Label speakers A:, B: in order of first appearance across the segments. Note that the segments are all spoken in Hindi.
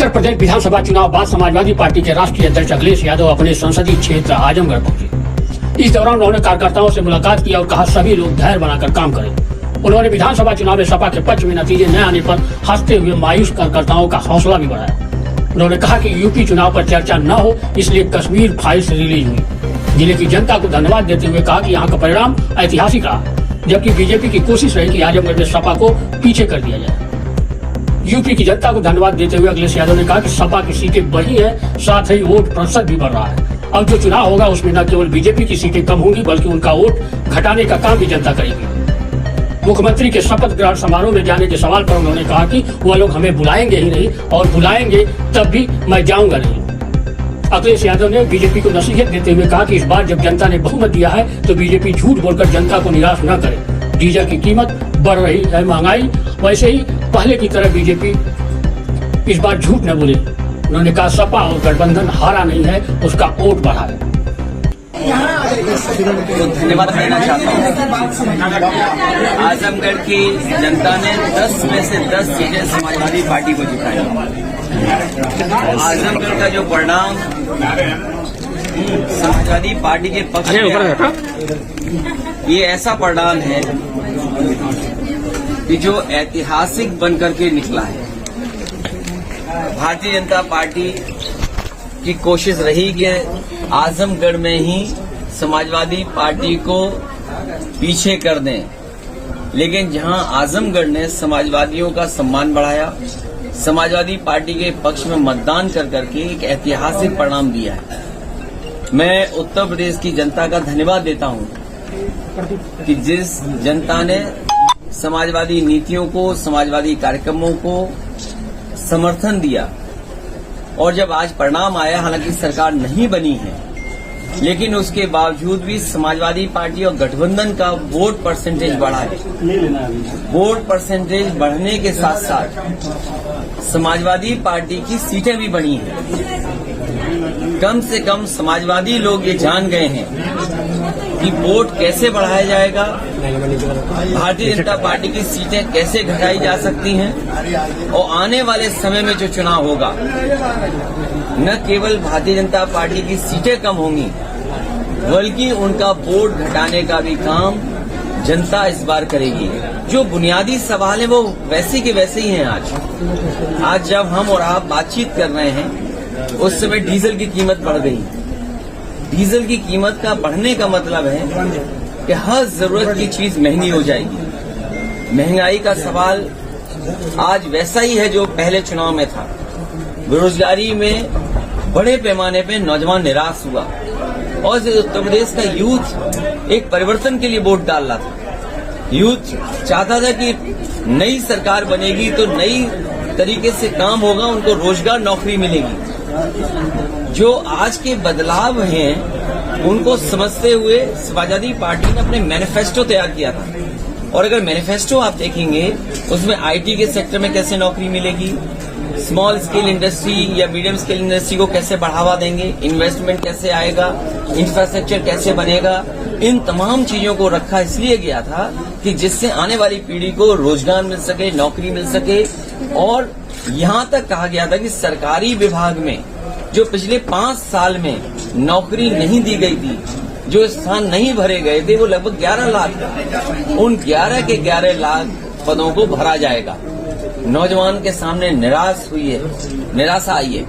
A: उत्तर प्रदेश विधानसभा चुनाव बाद समाजवादी पार्टी के राष्ट्रीय अध्यक्ष अखिलेश यादव अपने संसदीय क्षेत्र आजमगढ़ पहुंचे। इस दौरान उन्होंने कार्यकर्ताओं से मुलाकात की और कहा सभी लोग धैर्य बनाकर काम करें। उन्होंने विधानसभा चुनाव में सपा के पक्ष में नतीजे न आने पर हंसते हुए मायूस कार्यकर्ताओं का हौसला भी बढ़ाया। उन्होंने कहा कि यूपी चुनाव पर चर्चा न हो, इसलिए कश्मीर फाइल्स रिलीज हुई। जिले की जनता को धन्यवाद देते हुए कहा कि यहाँ का परिणाम ऐतिहासिक रहा, जबकि बीजेपी की कोशिश रही कि आजमगढ़ में सपा को पीछे कर दिया जाए। यूपी की जनता को धन्यवाद देते हुए अखिलेश यादव ने कहा कि सपा की सीटें बढ़ी हैं, साथ ही वोट प्रतिशत भी बढ़ रहा है। अब जो चुनाव होगा उसमें न केवल बीजेपी की सीटें कम होंगी, बल्कि उनका वोट घटाने का काम भी जनता करेगी। मुख्यमंत्री के शपथ ग्रहण समारोह में जाने के सवाल पर उन्होंने कहा कि वह लोग हमें बुलाएंगे ही नहीं, और बुलाएंगे तब भी मैं जाऊंगा नहीं। अखिलेश यादव ने बीजेपी को नसीहत देते हुए कहा कि इस बार जब जनता ने बहुमत दिया है तो बीजेपी झूठ बोलकर जनता को निराश न करे। डीजल की कीमत बढ़ रही है, महंगाई, वैसे ही पहले की तरह बीजेपी इस बार झूठ न बोले। उन्होंने कहा सपा और गठबंधन हारा नहीं है, उसका वोट बढ़ा है।
B: तो धन्यवाद देना चाहता हूँ। आजमगढ़ की जनता ने 10 में से 10 सीटें समाजवादी पार्टी को जिताई। आजमगढ़ का जो परिणाम समाजवादी पार्टी के पक्ष में, ये ऐसा परिणाम है कि जो ऐतिहासिक बनकर के निकला है। भारतीय जनता पार्टी की कोशिश रही कि आजमगढ़ में ही समाजवादी पार्टी को पीछे कर दें, लेकिन जहां आजमगढ़ ने समाजवादियों का सम्मान बढ़ाया, समाजवादी पार्टी के पक्ष में मतदान कर करके एक ऐतिहासिक परिणाम दिया है। मैं उत्तर प्रदेश की जनता का धन्यवाद देता हूं कि जिस जनता ने समाजवादी नीतियों को, समाजवादी कार्यक्रमों को समर्थन दिया, और जब आज परिणाम आया, हालांकि सरकार नहीं बनी है, लेकिन उसके बावजूद भी समाजवादी पार्टी और गठबंधन का वोट परसेंटेज बढ़ा है। वोट परसेंटेज बढ़ने के साथ साथ समाजवादी पार्टी की सीटें भी बढ़ी हैं। कम से कम समाजवादी लोग ये जान गए हैं कि वोट कैसे बढ़ाया जाएगा, भारतीय जनता पार्टी की सीटें कैसे घटाई जा सकती हैं, और आने वाले समय में जो चुनाव होगा, न केवल भारतीय जनता पार्टी की सीटें कम होंगी, बल्कि उनका वोट घटाने का भी काम जनता इस बार करेगी। जो बुनियादी सवाल है वो वैसे के वैसे ही हैं। आज जब हम और आप बातचीत कर रहे हैं, उस समय डीजल की कीमत बढ़ गई। डीजल की कीमत का बढ़ने का मतलब है कि हर जरूरत की चीज महंगी हो जाएगी। महंगाई का सवाल आज वैसा ही है जो पहले चुनाव में था। बेरोजगारी में बड़े पैमाने पे नौजवान निराश हुआ, और उत्तर प्रदेश का यूथ एक परिवर्तन के लिए वोट डाल रहा था। यूथ चाहता था कि नई सरकार बनेगी तो नई तरीके से काम होगा, उनको रोजगार, नौकरी मिलेगी। जो आज के बदलाव हैं उनको समझते हुए समाजवादी पार्टी ने अपने मैनिफेस्टो तैयार किया था। और अगर मैनिफेस्टो आप देखेंगे, उसमें आईटी के सेक्टर में कैसे नौकरी मिलेगी, स्मॉल स्केल इंडस्ट्री या मीडियम स्केल इंडस्ट्री को कैसे बढ़ावा देंगे, इन्वेस्टमेंट कैसे आएगा, इंफ्रास्ट्रक्चर कैसे बनेगा, इन तमाम चीजों को रखा इसलिए गया था कि जिससे आने वाली पीढ़ी को रोजगार मिल सके, नौकरी मिल सके। और यहां तक कहा गया था कि सरकारी विभाग में जो पिछले 5 साल में नौकरी नहीं दी गई थी, जो स्थान नहीं भरे गए थे, वो लगभग 11 लाख, उन 11 के 11 लाख पदों को भरा जाएगा। नौजवान के सामने निराशा आई है।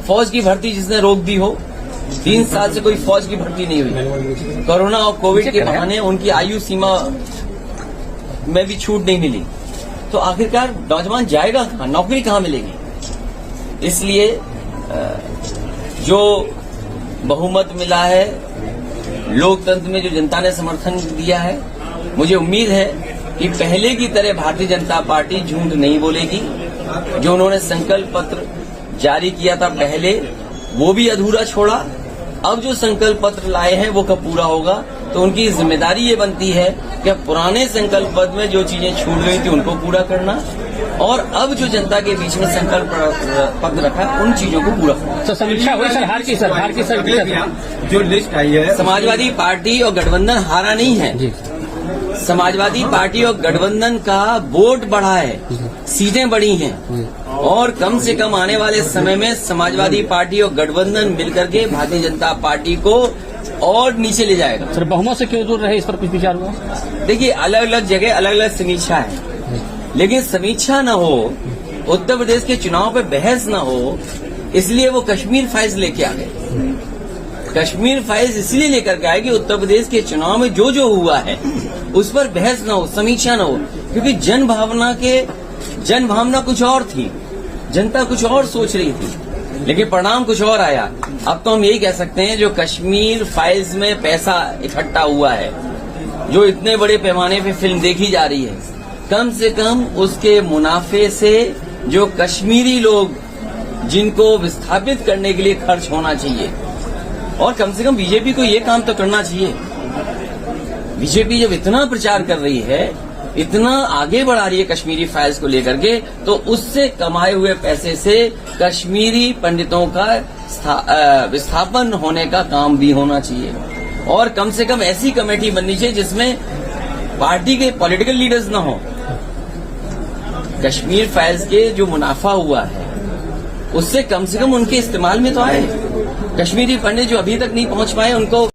B: फौज की भर्ती जिसने रोक दी हो, 3 साल से कोई फौज की भर्ती नहीं हुई। कोरोना और कोविड के बहाने उनकी आयु सीमा में भी छूट नहीं मिली, तो आखिरकार नौजवान जाएगा कहाँ, नौकरी कहाँ मिलेगी। इसलिए जो बहुमत मिला है, लोकतंत्र में जो जनता ने समर्थन दिया है, मुझे उम्मीद है कि पहले की तरह भारतीय जनता पार्टी झूठ नहीं बोलेगी। जो उन्होंने संकल्प पत्र जारी किया था पहले, वो भी अधूरा छोड़ा। अब जो संकल्प पत्र लाए हैं वो कब पूरा होगा, तो उनकी जिम्मेदारी ये बनती है कि पुराने संकल्प पत्र में जो चीजें छूट गई थी उनको पूरा करना, और अब जो जनता के बीच में संकल्प पत्र रखा उन चीजों को पूरा करना।
A: समीक्षा हुई सरकार की
B: जो लिस्ट आई है, समाजवादी पार्टी और गठबंधन हारा नहीं है। समाजवादी पार्टी और गठबंधन का वोट बढ़ा है, सीटें बढ़ी हैं, और कम से कम आने वाले समय में समाजवादी पार्टी और गठबंधन मिलकर के भारतीय जनता पार्टी को और नीचे ले जाएगा।
A: सर बहुमत से क्यों दूर रहे, इस पर कुछ विचार हुआ?
B: देखिए, अलग अलग जगह अलग अलग समीक्षा है, लेकिन समीक्षा न हो, उत्तर प्रदेश के चुनाव पे बहस न हो, इसलिए वो कश्मीर फाइल्स लेके आ गए। कश्मीर फाइल्स इसलिए लेकर के आए कि उत्तर प्रदेश के चुनाव में जो जो हुआ है उस पर बहस न हो, समीक्षा न हो, क्योंकि जन भावना कुछ और थी, जनता कुछ और सोच रही थी, लेकिन परिणाम कुछ और आया। अब तो हम यही कह सकते हैं, जो कश्मीर फाइल्स में पैसा इकट्ठा हुआ है, जो इतने बड़े पैमाने पे फिल्म देखी जा रही है, कम से कम उसके मुनाफे से जो कश्मीरी लोग जिनको विस्थापित करने के लिए खर्च होना चाहिए, और कम से कम बीजेपी को ये काम तो करना चाहिए। बीजेपी जब इतना प्रचार कर रही है, इतना आगे बढ़ा रही है कश्मीरी फाइल्स को लेकर के, तो उससे कमाए हुए पैसे से कश्मीरी पंडितों का विस्थापन होने का काम भी होना चाहिए। और कम से कम ऐसी कमेटी बननी चाहिए जिसमें पार्टी के पॉलिटिकल लीडर्स न हो। कश्मीर फाइल्स के जो मुनाफा हुआ है उससे कम से कम उनके इस्तेमाल में तो आए। कश्मीरी पंडित जो अभी तक नहीं पहुंच पाए उनको